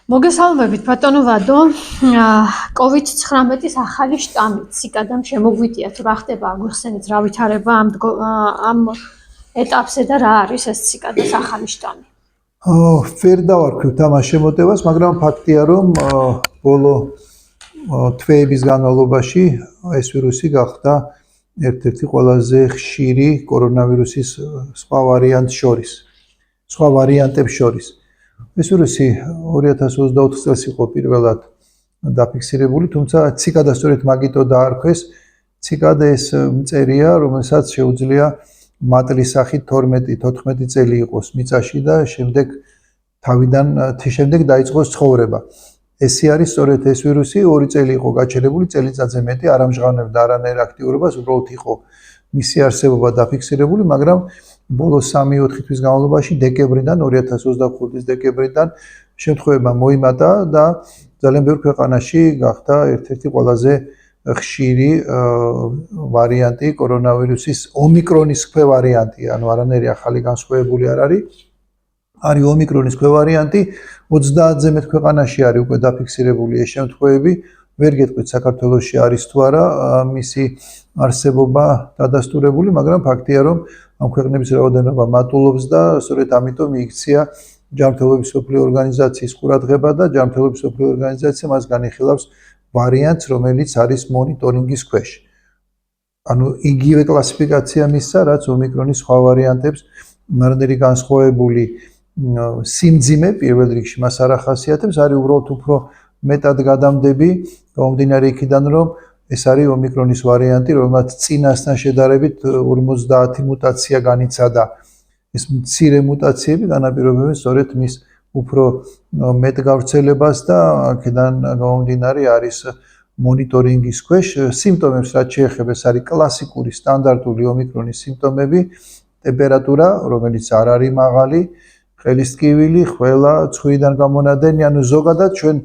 მოგესალმებით ბატონო ვადო. COVID-19-ის ახალი შტამი ციკადამ შემოგვიდია თუ რა ხდება აგვიხსენეთ რა ვითარება ამ ეტაპზე და რა არის ეს ციკადას ახალი შტამი. ვერ დავარქვით ამას შემოტევას, მაგრამ ფაქტია რომ ბოლო თვეების განმავლობაში ეს ვირუსი გახდა ერთ-ერთი ყველაზე ხშირი კორონავირუსის სხვა ვარიანტებს შორის. ეს ვირუსი 2024 წელს იყო პირველად დაფიქსირებული, თუმცა ციკადა სწორედ მაგიტო დაარქვეს. ციკადა ეს მწერია, რომელსაც შეუძლია მატლის სახით 12-14 წელი იყოს მიწაში და შემდეგ დაიწყოს ცხოვრება. ესე არის სწორედ ეს ვირუსი 2 წელი იყო გაჩერებული, წელიწადზე მეტი არ ამჟღავნებდა არანაირ აქტიურობას, უბრალოდ იყო მისი არსებობა დაფიქსირებული, მაგრამ ბოლო 3-4 თვის განმავლობაში დეკემბრიდან 2025 წლის დეკემბრიდან შემთხვევება მოიმატა და ძალიან ბევრ ქვეყანაში გახდა ერთ-ერთი ყველაზე ხშირი ვარიანტი კორონავირუსის ომიკრონის ქვევარიანტი, ანუ არანაირი ახალი განსხვავებული არ არის. არის ომიკრონის ქვევარიანტი, 30-ზე მეტ ქვეყანაში არის უკვე დაფიქსირებული ეს შემთხვევები. ვერ გეტყვით საქართველოში არის თუ არა მისი არსებობა დადასტურებული, მაგრამ ფაქტია რომ ამ ქვეყნების რაოდენობა მატულობს და სწორედ ამიტომ იქცია ჯანმრთელობის მსოფლიო ორგანიზაციის ყურადღება და ჯანმრთელობის მსოფლიო ორგანიზაცია მას განიხილავს ვარიანტს, რომელიც არის მონიტორინგის ქვეშ. ანუ იგივე კლასიფიკაცია მისცა, რაც ომიკრონის სხვა ვარიანტებს, არანაირი განსხვავებული სიმძიმე პირველ რიგში მას არ ახასიათებს, არის უბრალოდ უფრო მეტად გადამდები, გამომდინარე იქიდან რომ ეს არის ომიკრონის ვარიანტი, რომელსაც წინასთან შედარებით 50 მუტაცია განიცადა. ეს მცირე მუტაციები განაპირობებენ სწორედ მის უფრო მეტ გავრცელებას და აქედან გამომდინარე არის მონიტორინგის ქვეშ. სიმპტომებს რაც შეეხება, ეს არის კლასიკური სტანდარტული ომიკრონის სიმპტომები, ტემპერატურა, რომელიც არ არის მაღალი, ხელის ტკივილი, ხველა, ცხვირიდან გამონადენი, ანუ ზოგადად ჩვენ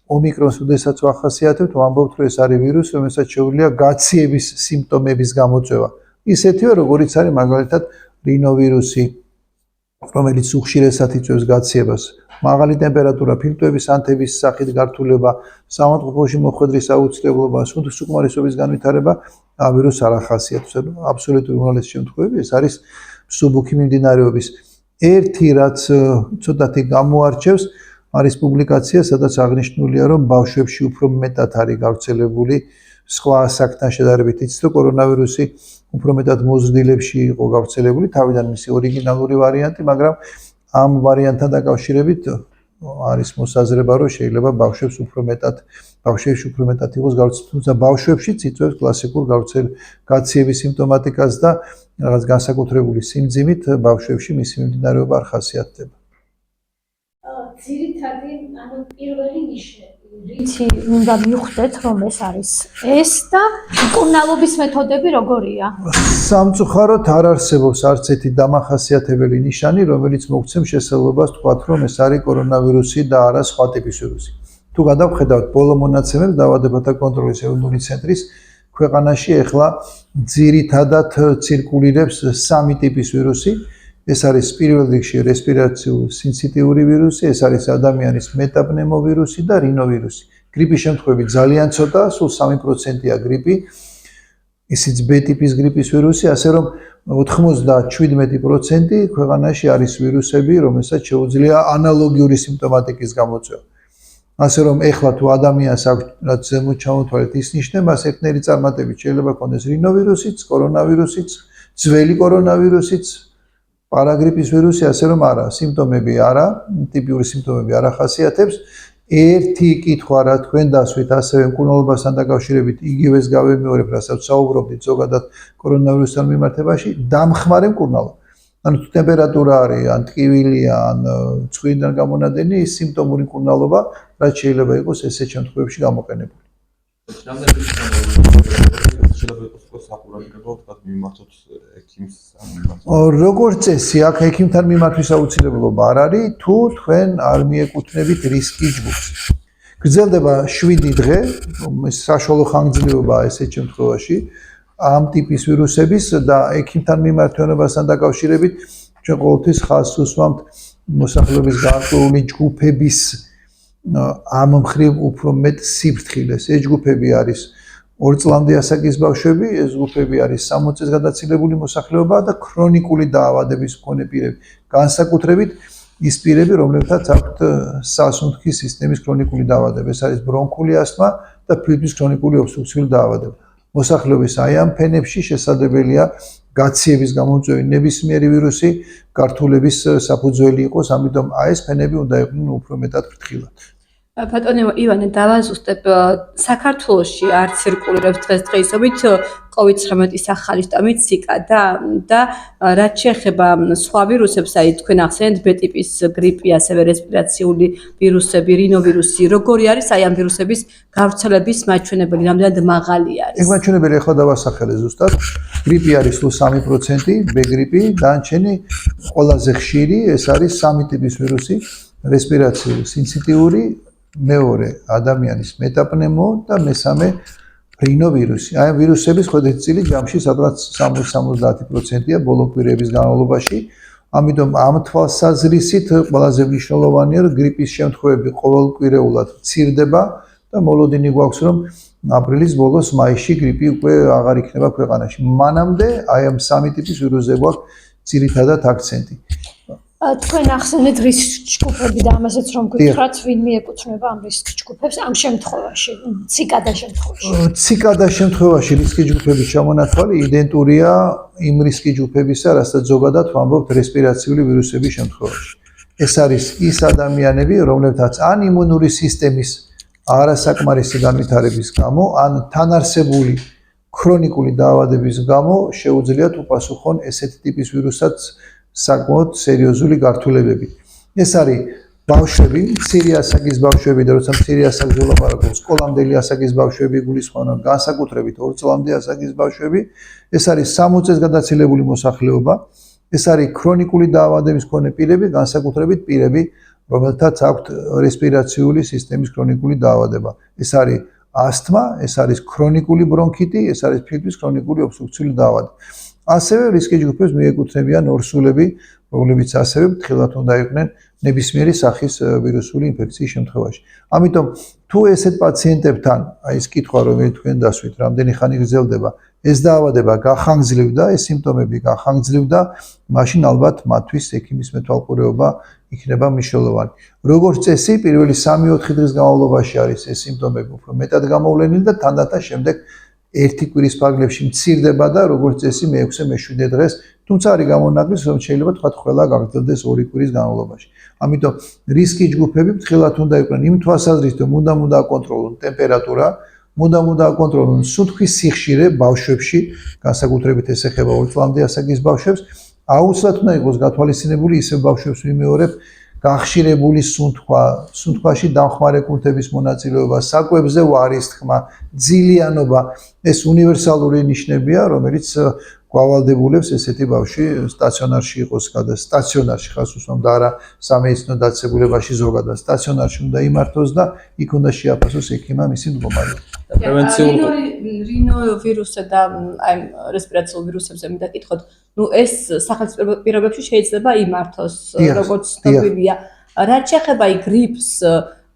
ომიკრონს უდესაც ვახასიათებთ, ვამბობთ, რომ ეს არის ვირუსი, რომელსაც შეუძლია გაციების სიმპტომების გამოწვევა. ისეთივე, როგორიც არის მაგალითად რინოვირუსი, რომელიც უხშირესად იწვევს გაციებას. მაღალი ტემპერატურა, ფილტვების ანთების სახით გართულება, საავადმყოფოში მოხვედრის აუცილებლობა, სუნთქვის განვითარება ამ ვირუსს არ ახასიათებს. აბსოლუტური უმრავლესი შემთხვევები ეს არის მსუბუქი მიმდინარეობის. ერთი რაც ცოტათი გამოარჩევს არის პუბლიკაცია, სადაც აღნიშნულია, რომ ბავშვებში უფრო მეტად არის გავრცელებული სხვა ასაკთან შედარებით. იცით, რომ კორონავირუსი უფრო მეტად მოზრდილებში იყო გავრცელებული, თავიდან მისი ორიგინალური ვარიანტი, მაგრამ ამ ვარიანტთან დაკავშირებით არის მოსაზრება, რომ შეიძლება ბავშვებში უფრო მეტად იყოს გავრცელებული, თუმცა ბავშვებშიც იწვევს კლასიკურ გაციების სიმპტომატიკას და რაღაც განსაკუთრებული სიმძიმით ბავშვებში მისი მიმდინარეობა არ ხასიათდება. ძირითადი, ანუ პირველი ნიშნები, რითი უნდა მივხვდეთ, რომ ეს არის ეს და მკურნალობის მეთოდები როგორია? სამწუხაროდ არ არსებობს არც ერთი დამახასიათებელი ნიშანი, რომელიც მოგცემს შესაძლებლობას თქვათ, რომ ეს არის კორონავირუსი და არა სხვა ტიპის ვირუსი. თუ გადავხედავთ ბოლო მონაცემებს დაავადებათა კონტროლის ეროვნული ცენტრის ქვეყანაში ეხლა ძირითადად ცირკულირებს 3 ტიპის ვირუსი. ეს არის პირველ რიგში რესპირაციულ სინციტიური ვირუსი, ეს არის ადამიანის მეტაპნევმოვირუსი და რინოვირუსი. გრიპის შემთხვევები ძალიან ცოტაა, სულ 3%-ია გრიპი. ისიც B ტიპის გრიპის ვირუსი, ასე რომ 97% ქვეყანაში არის ვირუსები, რომელსაც შეუძლია ანალოგიური სიმპტომატიკის გამოწვევა. ასე რომ ეხლა თუ ადამიანს აქვს რაც ზემოთ ჩამოთვალეთ ის ნიშნება, ერთნაირი წარმატებით შეიძლება ქონდეს რინოვირუსიც, კორონავირუსიც, ძველი კორონავირუსიც, პარაგრიპის ვირუსი, ასე რომ არა, სიმპტომები არა, ტიპიური სიმპტომები არ ახასიათებს. ერთი კითხვა რა თქვენ დასვით, ასევე მკურნალობასთან დაკავშირებით იგივეს გავემეორებ, რასაც საუბრობდით ზოგადად კორონავირუსთან მიმართებაში, დამხმარე მკურნალობა. ანუ თუ ტემპერატურა არის, ან ტკივილია, ან ცხვირიდან გამონადენი, ის სიმპტომური მკურნალობა, რაც შეიძლება იყოს ესეთ შემთხვევებში გამოყენებული. როგორც წესი, აქ ექიმთან მიმართვის აუცილებლობა არ არის, თუ თქვენ არ მიეკუთვნებით რისკის ჯგუფს. გრძელდება 7 დღე, საშუალო ხანგრძლივობაა ესეთ შემთხვევაში ამ ტიპის ვირუსების და ექიმთან მიმართვენებასთან დაკავშირებით ჩვენ ყოველთვის ხაზს უსვამთ მოსახლეობის გარკვეული ჯგუფების ამ მხრივ უფრო მეტ სიფრთხილეს. ეს ჯგუფები არის 2 წლამდე ასაკის ბავშვები, ეს ჯგუფები არის 60 წელს გადაცილებული მოსახლეობა და ქრონიკული დაავადების მქონე პირები. განსაკუთრებით ის პირები, რომლებთაც აქვთ სასუნთქის სისტემის ქრონიკული დაავადება. ეს არის ბრონქული ასთმა და ფილტვის ქრონიკული ობსტრუქციული დაავადება. მოსახლეობის აი ამ ფენებში შესაძლებელია გაციების გამომწვევი ნებისმიერი ვირუსი გართულების საფუძველი იყოს, ამიტომ აი ეს ფენები უნდა იყვნენ უფრო მეტად ფრთხილად. ბატონო ივანე, დავაზუსტებ, საქართველოში არ ცირკულირებს დღესდღეობით COVID-19-ის ახალი შტამი ციკა და რაც შეეხება სხვა ვირუსებს, აი თქვენ ახსენეთ B ტიპის გრიპი, ასევე რესპირაციული ვირუსები, რინოვირუსი, როგორი არის აი ამ ვირუსების გავრცელების მაჩვენებელი, რამდენად მაღალი არის? ეგ მაჩვენებელი ახლა დავასახელე ზუსტად. გრიპი არის სულ 3%, B გრიპი, დანარჩენი ყველაზე ხშირი, ეს არის 3 ტიპის ვირუსი, რესპირაციული, სინციტიური, მეორე ადამიანის მეტაპნევმო და მესამე რინოვირუსი. აი ამ ვირუსების ხვედრიცილი ჯამში სადღაც 60-70%-ია ბოლო კვირების განმავლობაში. ამიტომ ამ თვალსაზრისით ყველაზე მნიშვნელოვანია, რომ გრიპის შემთხვევები ყოველკვირეულად მცირდება და მოლოდინი გვაქვს, რომ აპრილის ბოლოს, მაისში გრიპი უკვე აღარ იქნება ქვეყანაში. მანამდე აი ამ 3 ტიპის ვირუსზე გვაქვს ძირითადად აქცენტი. თქვენ ახსენეთ რისკ ჯგუფები და ამასაც რომ გითხრათ, ვინ მიეკუთვნება ამ რისკ ჯგუფებს ამ შემთხვევაში, ციკადა შემთხვევაში. ციკადა შემთხვევაში რისკ ჯგუფების ჩამონათვალი იდენტურია იმ რისკ ჯგუფებისა, რასაც ზოგადად ვამბობთ რესპირაციული ვირუსების შემთხვევაში. ეს არის ის ადამიანები, რომლებთაც ან იმუნური სისტემის არასაკმარისი განვითარების გამო, ან თანარსებული ქრონიკული დაავადების გამო შეუძლიათ უპასუხონ ესეთი ტიპის ვირუსაც საკმაოდ სერიოზული გართულებები. ეს არის ბავშვები, მცირე ასაკის ბავშვები და როცა მცირე ასაკს ვლაპარაკობთ, სკოლამდელი ასაკის ბავშვები გულისხმობენ, განსაკუთრებით 2 წლამდე ასაკის ბავშვები. ეს არის 60 წელს გადაცილებული მოსახლეობა. ეს არის ქრონიკული დაავადების მქონე პირები, განსაკუთრებით პირები, რომელთაც აქვთ რესპირაციული სისტემის ქრონიკული დაავადება. ეს არის ასთმა, ეს არის ქრონიკული ბრონქიტი, ეს არის ფილტვის ქრონიკული ობსტრუქციული დაავადება. ასევე რისკი ჯგუფებს მიეკუთვნებიან ორსულები, რომლებიც ასევე ფრთხილად უნდა იყვნენ ნებისმიერი სახის ვირუსული ინფექციის შემთხვევაში. ამიტომ თუ ესეთ პაციენტებთან, აი ეს კითხვა რომელიც თქვენ დასვით, რამდენი ხანი გრძელდება, ეს დაავადება გახანგრძლივდა, ეს სიმპტომები გახანგრძლივდა, მაშინ ალბათ მათთვის ექიმის მეთვალყურეობა იქნება მნიშვნელოვანი. როგორც წესი, პირველი 3-4 დღის განმავლობაში არის ეს სიმპტომები უფრო მეტად გამოვლენილი და თანდათან შემდეგ ერთი კვირის ფარგლებში მცირდება და როგორც წესი მე-6, მე-7 დღეს, თუმცა არის გამონაკლისი, რომ შეიძლება თქვა ყველა გაგრძელდეს 2 კვირის განმავლობაში. ამიტომ რისკი ჯგუფები ფრთხილად უნდა იყვნენ იმ თვალსაზრისით, რომ უნდა აკონტროლონ ტემპერატურა, უნდა აკონტროლონ სუნთქვის სიხშირე ბავშვებში, განსაკუთრებით ეს ეხება 2 წლამდე ასაკის ბავშვებს, აუცილებლად უნდა იყოს გათვალისწინებული ისე ბავშვებს ვიმეორებ გახშირებული სუნთქვა, სუნთქვაში დამხმარე კუნთების მონაწილეობა, საკვებზე ვარის თქმა, ძილიანობა, ეს უნივერსალური ნიშნებია, რომელიც გვავალდებულებს ესეთი ბავშვი სტაციონარში იყოს სტაციონარში ხას უსვამ და არა სამედიცინო დაწესებულებაში ზოგადად სტაციონარში უნდა იმართოს და იქ უნდა შეაფასოს ექიმმა მისი მდგომარეობა. რინოვირუსზე და აი რესპირაციულ ვირუსებზე მინდა კითხოთ, ეს სახელმწიფო პირობებში შეიძლება იმართოს, როგორც ცნობილია. რაც შეეხება გრიპს,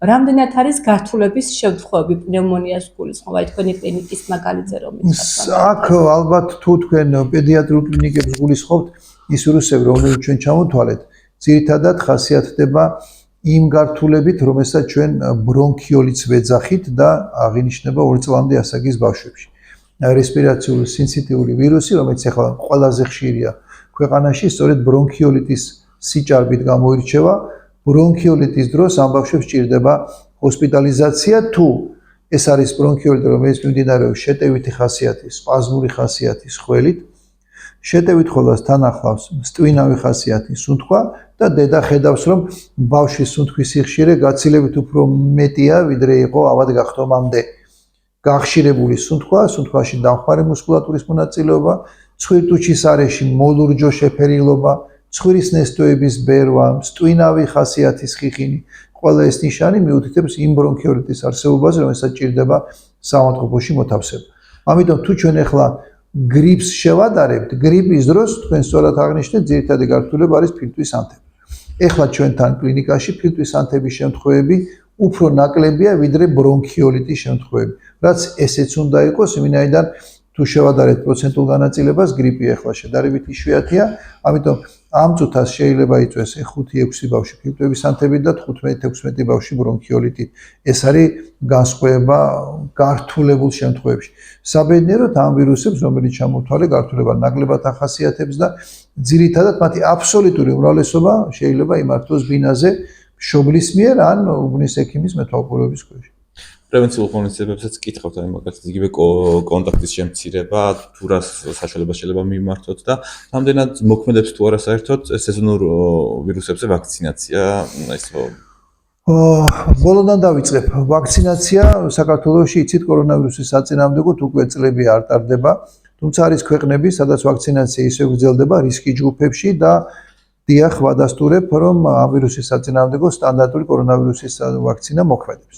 რამდენად არის გართულების შემთხვევები პნევმონიას გულისხმობა, აი თქვენი კლინიკის მაგალითზე რომ მიცხრათ. აქ ალბათ თუ თქვენ პედიატრიულ კლინიკებს გულისხმობთ, ის ვირუსები, რომელიც ჩვენ ჩამოთვალეთ, ძირითადად ხასიათდება იმ გართულებით, რომელსაც ჩვენ ბრონქიოლიც ვეძახით და აღინიშნება 2 წლამდე ასაკის ბავშვებში. რესპირაციული სინციტიური ვირუსი, რომელიც ახლა ყველაზე ხშირია ქვეყანაში, სწორედ ბრონქიოლიტის სიჭარბით გამოირჩევა. ბრონქიოლიტის დროს ამ ბავშვებს სჭირდება ჰოსპიტალიზაცია, თუ ეს არის ბრონქიოლიტი, რომელიც მიმდინარეობს შეტევითი ხასიათის, სპაზმური ხასიათის ხველით, შეტევით ხოლას თან ახლავს მსტვინავი ხასიათის სუნთქვა და დედა ხედავს, რომ ბავშვის სუნთქვის სიხშირე გაცილებით უფრო მეტია, ვიდრე იყო ავად გახდომამდე. გახშირებული სუნთქვა, სუნთქვაში დამხმარე მუსკულატურის მონაწილეობა, ცხვირტუჩის არეში მოლურჯო შეფერილობა, ცხვირის ნესტოების ბერვა, მსტვინავი ხასიათის ხიხინი, ყველა ეს ნიშანი მიუთითებს იმ ბრონქიოლიტის არსებობას, რომელსაც სჭირდება საავადმყოფოში მოთავსება. ამიტომ თუ ჩვენ ახლა გრიპს შევადარებთ, გრიპის დროს თქვენ სწორად აღნიშნეთ, ძირითადი გართულება არის ფილტვის ანთები. ახლა ჩვენთან კლინიკაში ფილტვის ანთების შემთხვევები უფრო ნაკლებია ვიდრე ბრონქიოლიტის შემთხვევები. რაც ესეც უნდა იყოს, ვინაიდან თუ შევადარეთ პროცენტულ განაწილებას, გრიპი ახლა შედარებით იშვიათია, ამიტომ ამ წუთას შეიძლება იწვეს 5-6 ბავშვი ფილტვების ანთებით და 15-16 ბავშვი ბრონქიოლიტით. ეს არის განსხვავება გართულებულ შემთხვევებში. საბედნიეროდ ამ ვირუსებს, რომელიც ჩამოთვალე, გართულება ნაკლებად ახასიათებს და ძირითადად მათი აბსოლუტური უმრავლესობა შეიძლება იმართოს ბინაზე მშობლის მიერ ან უბნის ექიმის მეთვალყურეობის ქვეშ. პრევენციულ ღონისძიებებსაც კითხავთ, აი მაგალითად იგივე კონტაქტის შემცირება, თუ რა საშუალება შეიძლება მიმართოთ და რამდენად მოქმედებს თუ არა საერთოდ სეზონურ ვირუსებზე ვაქცინაცია, ისო ბოლოდან დავიწყებ. ვაქცინაცია საქართველოში იცით კორონავირუსის საწინააღმდეგოდ უკვე წლები არ ტარდება, თუმცა არის ქვეყნები, სადაც ვაქცინაცია ისე გრძელდება რისკი ჯგუფებში და დიახ, ვადასტურებ, რომ ამ ვირუსის საწინააღმდეგოდ სტანდარტული კორონავირუსის ვაქცინა მოქმედებს.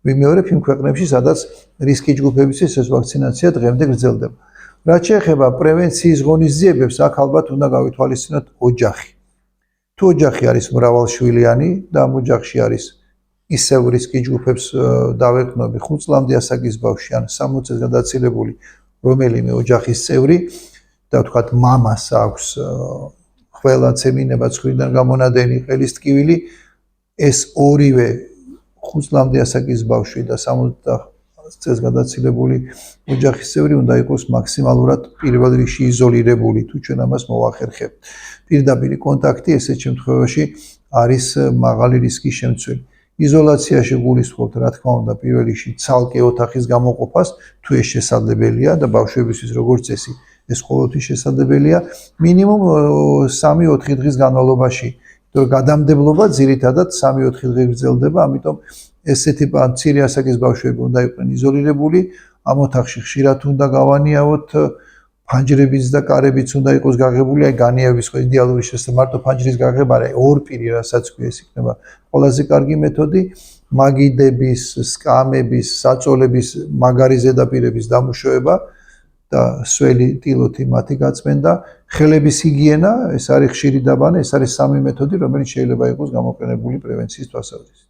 ვიმეორებ იმ ქვეყნებში, სადაც რისკი ჯგუფებისთვის ეს ვაქცინაცია დღემდე გრძელდება. რაც შეეხება პრევენციის ღონისძიებებს, აქ ალბათ უნდა გავითვალისწინოთ ოჯახი. თუ ოჯახი არის მრავალშვილიანი და ამ ოჯახში არის ისევ რისკი ჯგუფებს დავეყნობი 5 წლამდე ასაკის ბავშვი ან 60 წელს გადაცილებული რომელიმე ოჯახის წევრი და ვთქვათ მამას აქვს ყველა ცემინება ცხვირიდან გამონადენი ყელის ტკივილი, ეს ორივე 5 წლამდე ასაკის ბავშვი და 60 წელს გადაცილებული ოჯახის წევრი უნდა იყოს მაქსიმალურად პირველ რიგში იზოლირებული, თუ ჩვენ ამას მოვახერხებთ. პირდაპირი კონტაქტი ესეთ შემთხვევაში არის მაღალი რისკის შემცველი. იზოლაციაში გულისხმობთ, რა თქმა უნდა, პირველ რიგში ცალკე ოთახის გამოყოფას, თუ ეს შესაძლებელია და ბავშვებისთვის როგორც წესი, ეს ყოველთვის შესაძლებელია, მინიმუმ 3-4 დღის განმავლობაში. იმიტომ გადამდებლობა ძირითადად 3-4 დღე გრძელდება, ამიტომ ესეთი მცირე ასაკის ბავშვები უნდა იყვნენ იზოლირებული, ამ ოთახში ხშირად უნდა გავანიავოთ, ფანჯრებიც და კარებიც უნდა იყოს გაღებული, აი განიავების ხო იდეალური შესაძლოა, მარტო ფანჯრის გაღება არა, ორ პირი რასაც ქვია, ეს იქნება ყველაზე კარგი მეთოდი, მაგიდების, სკამების, საწოლების, მაგარი ზედაპირების დამუშავება და სველი ტილოთი მათი გაწმენდა, ხელების ჰიგიენა, ეს არის ხშირი დაბანა, ეს არის 3 მეთოდი, რომელიც შეიძლება იყოს გამოყენებული პრევენციის თვალსაზრისით.